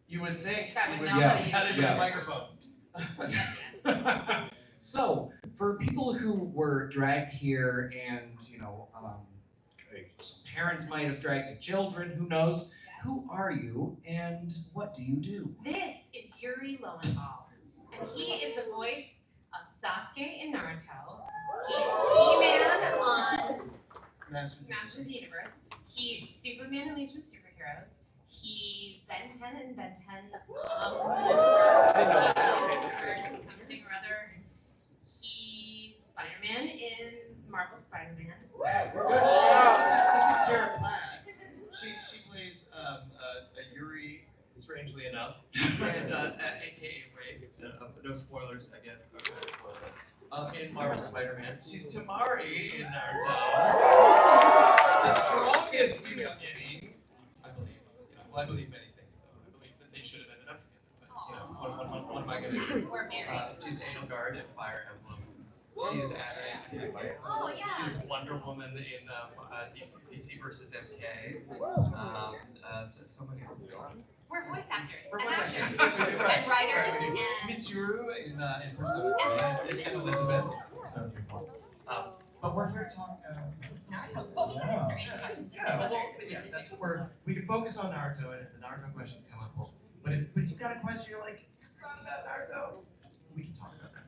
You would think That you would would not yeah. be Had to use Yeah. a microphone. So, for people who were dragged here and, some parents might have dragged the children, who knows? Who are you and what do you do? This is Yuri Lowenthal, and he is the voice of Sasuke in Naruto. He's He-Man on Masters of the Universe. He's Superman in Legion of Superheroes. He's Ben 10 in Ben 10 something or other. He's Spider-Man in Marvel Spider-Man. This is Tara Plat. She plays a Yuri, strangely enough, and aka Ray. No spoilers, I guess. In Marvel Spider-Man. She's Tamari in Naruto. The strongest female enemy, I believe. Well, I believe many things, so I believe that they should have ended up together. But what am I going to do? We're married. She's Anal Guard in Fire Emblem. She's Ada. Oh, yeah. She's Wonder Woman in DC versus MK. So many of them. We're voice actors. We're and voice actors. actors. Right. And writers Right. and... Mitsuru in Persona 3 and Elizabeth. But we're here to talk. Naruto. Well, we can answer any questions. That's where we can focus on Naruto, and if the Naruto questions come up, but if you've got a question, you're like, it's not about Naruto, we can talk about that.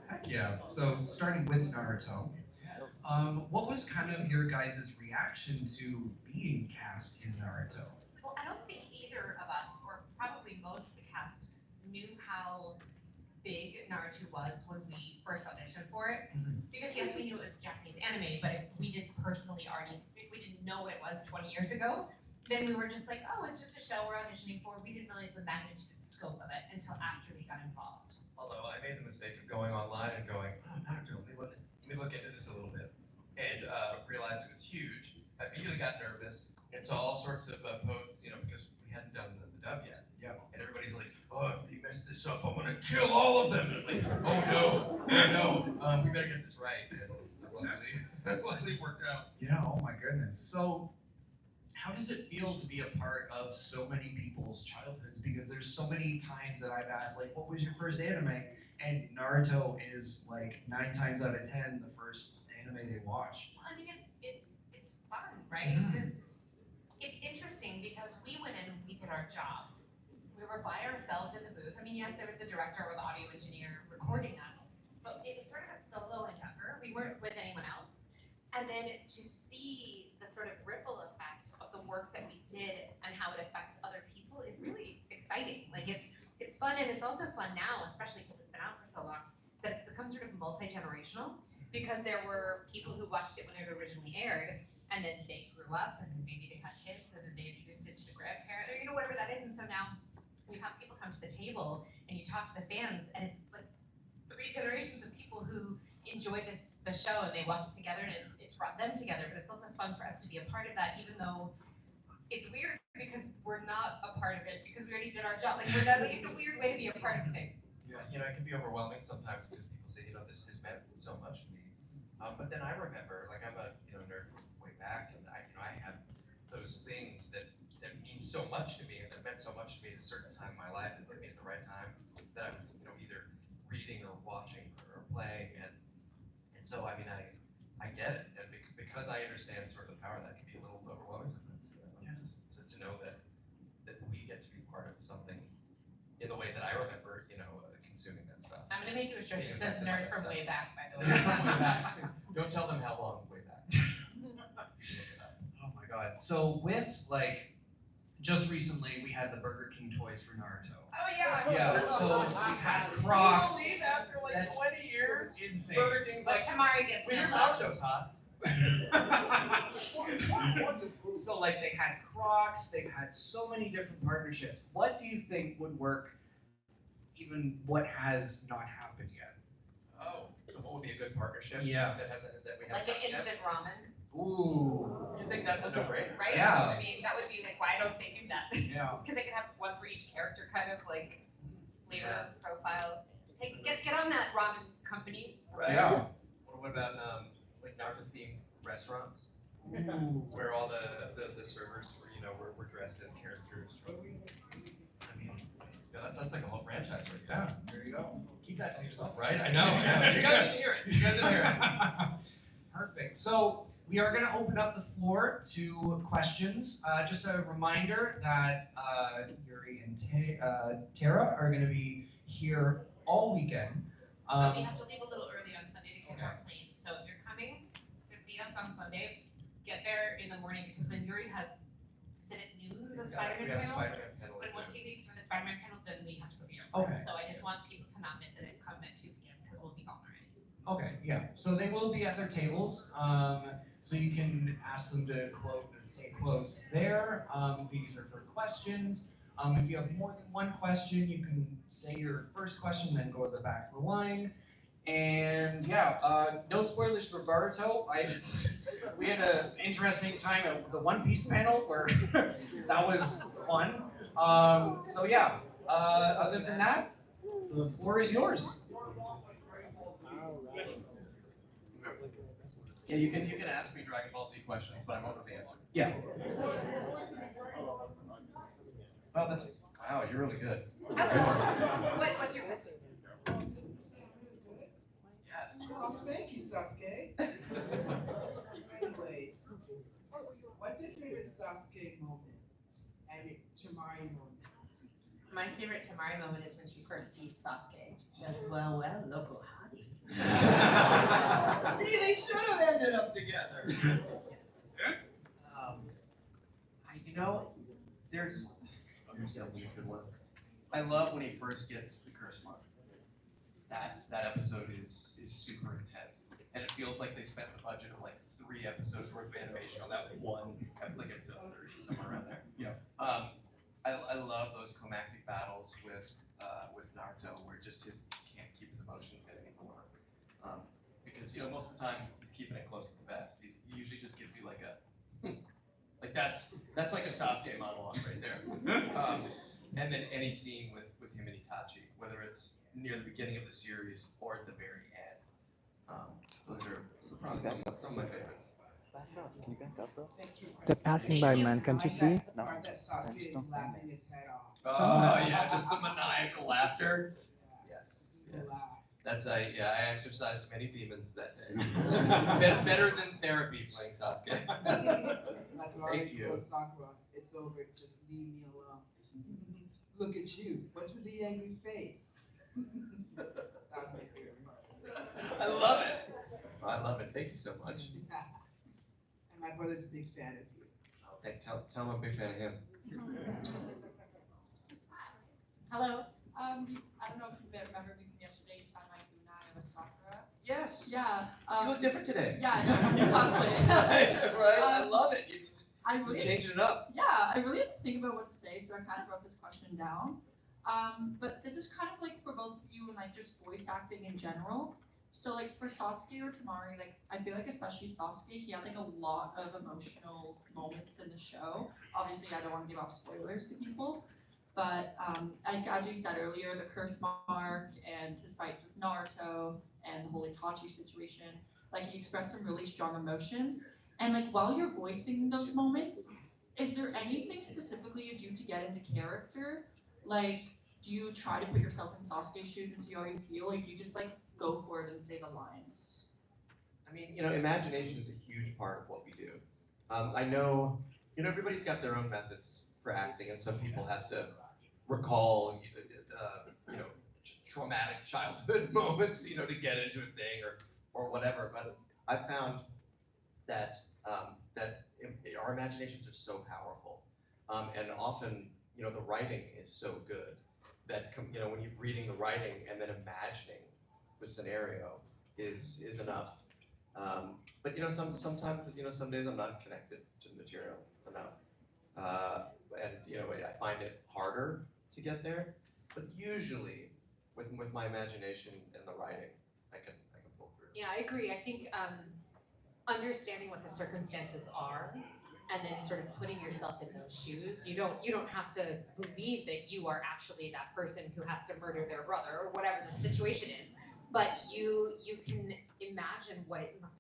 Heck yeah. So, starting with Naruto, what was kind of your guys' reaction to being cast in Naruto? Well, I don't think either of us, or probably most of the cast, knew how big Naruto was when we first auditioned for it. Because yes, we knew it was Japanese anime, but if we didn't know what it was 20 years ago, then we were just like, oh, it's just a show we're auditioning for. We didn't realize the magnitude and scope of it until after we got involved. Although I made the mistake of going online and going, oh, Naruto, let me look into this a little bit, and realized it was huge. I immediately got nervous and saw all sorts of posts, because we hadn't done the dub yet. Yeah. And everybody's like, oh, if you mess this up, I'm gonna kill all of them. And I'm like, oh no, we better get this right. And so luckily worked out. Yeah, oh my goodness. So, how does it feel to be a part of so many people's childhoods? Because there's so many times that I've asked, like, what was your first anime? And Naruto is like 9 times out of 10 the first anime they watch. Well, I mean, it's fun, right? Because it's interesting because we went in and we did our job. We were by ourselves in the booth. I mean, yes, there was the director or the audio engineer recording us, but it was sort of a solo endeavor. We weren't with anyone else. And then to see the sort of ripple effect of the work that we did and how it affects other people is really exciting. Like it's fun, and it's also fun now, especially because it's been out for so long, that it's become sort of multi-generational, because there were people who watched it when it originally aired, and then they grew up, and maybe they had kids, and then they introduced it to the grandparent, or whatever that is, and so now you have people come to the table, and you talk to the fans, and it's like 3 generations of people who enjoy the show, and they watch it together, and it's brought them together, but it's also fun for us to be a part of that, even though it's weird because we're not a part of it, because we already did our job. Like, it's a weird way to be a part of the thing. Yeah, it can be overwhelming sometimes because people say, this has meant so much to me. But then I remember, like, I'm a nerd from way back, and I have those things that mean so much to me, and that meant so much to me at a certain time in my life, that hit me at the right time, that I was either reading or watching or playing, and so I get it, and because I understand sort of the power, that can be a little overwhelming sometimes. Just to know that we get to be part of something in the way that I remember, consuming that stuff. I'm gonna make you a shirt that says "Nerd from way back," by the way. Nerd from way back. Don't tell them how long way back. Oh my god. So with just recently we had the Burger King toys for Naruto. Oh yeah. Yeah. So we had Crocs. Can you believe after 20 years, insane. Burger King's But Tamari gets well, your no love. Naruto's hot. So they had Crocs, they had so many different partnerships. What do you think would work, even what has not happened yet? Oh, so what would be a good partnership? Yeah. That we have Like an instant ramen, Ooh. You think that's a no-brainer? right? Yeah. I mean, that would be why don't they do that? Yeah. Because they could have one for each character, kind of flavor Yeah. profile. Get on that, ramen companies. Right. Yeah. What about Naruto themed restaurants? where all the servers were, were dressed as characters from. I mean, yeah, that's like a whole franchise right there. Yeah, there you go. Keep that to yourself. Right? I know. Yeah. You guys didn't hear it. You guys didn't hear it. Perfect. So we are going to open up the floor to questions. Just a reminder that Yuri and Tara are going to be here all weekend. But we have to leave a little early on Sunday to catch our plane. So if you're coming to see us on Sunday, get there in the morning because when Yuri has, is it at noon, the Spider-Man We have a panel? Spider-Man panel. But once he leaves for the Spider-Man panel, then we have to go to the Okay. airport. So I just want people to not miss it and come at 2 p.m. because we'll be gone already. Okay, yeah. So they will be at their tables. So you can ask them to say quotes there. These are for questions. If you have more than one question, you can say your first question, then go to the back of the line. And yeah, no spoilers for Naruto. We had an interesting time at the One Piece panel where that was fun. So yeah, other than that, the floor is yours. Yeah, you can ask me Dragon Ball Z questions, but I won't know the answer. Yeah. Oh, wow, you're really good. What's your question? Yes. Oh, thank you, Sasuke. Anyways, what's your favorite Sasuke moment and your Tamari moment? My favorite Tamari moment is when she first sees Sasuke. She says, well, local hottie. See, they should have ended up together. There's so many good ones. I love when he first gets the curse mark. That episode is super intense, and it feels like they spent the budget of like 3 episodes worth of animation on that one, like episode 30, somewhere around there. Yeah. I love those climactic battles with Naruto, where just can't keep his emotions in anymore. Because most of the time he's keeping it close to the vest. He usually just gives you like a like that's like a Sasuke monologue right there. And then any scene with him and Itachi, whether it's near the beginning of the series or at the very end. Those are probably some of my favorites. Can you back up, bro? Thanks for They're passing by, man. Can't you see? The part that Sasuke is laughing his head off. Oh yeah, just the maniacal laughter. Yes, He's yes. laugh. That's I exercised many demons that day. It's better than therapy playing Sasuke. Like Thank already you. told Sakura, it's over, just leave me alone. Look at you, what's with the angry face? That was my favorite part. I love it. I love it. Thank you so much. And my brother's a big fan of you. Oh, tell him I'm a big fan of him. Hello. I don't know if you remember me from yesterday. You signed my kunai of Sakura. Yes. Yeah. You look different today. Yeah, no, cosplay. Right? I love it. I You're really, changing it up. yeah, I really had to think about what to say, so I kind of wrote this question down. But this is kind of like for both of you and like just voice acting in general. So like for Sasuke or Tamari, like I feel like especially Sasuke, he had like a lot of emotional moments in the show. Obviously, I don't want to give off spoilers to people, but like as you said earlier, the curse mark and his fights with Naruto and the whole Itachi situation, like he expressed some really strong emotions. And like while you're voicing those moments, is there anything specifically you do to get into character? Like, do you try to put yourself in Sasuke's shoes and see how you feel? Like, do you just like go for it and say the lines? I mean, imagination is a huge part of what we do. I know, everybody's got their own methods for acting, and some people have to recall, traumatic childhood moments, to get into a thing or whatever. But I found that our imaginations are so powerful, and often, the writing is so good that when you're reading the writing and then imagining the scenario is enough. But sometimes some days I'm not connected to the material enough, and I find it harder to get there. But usually, with my imagination and the writing, I can pull through. Yeah, I agree. I think understanding what the circumstances are and then sort of putting yourself in those shoes. You don't have to believe that you are actually that person who has to murder their brother or whatever the situation is, but you can imagine what it must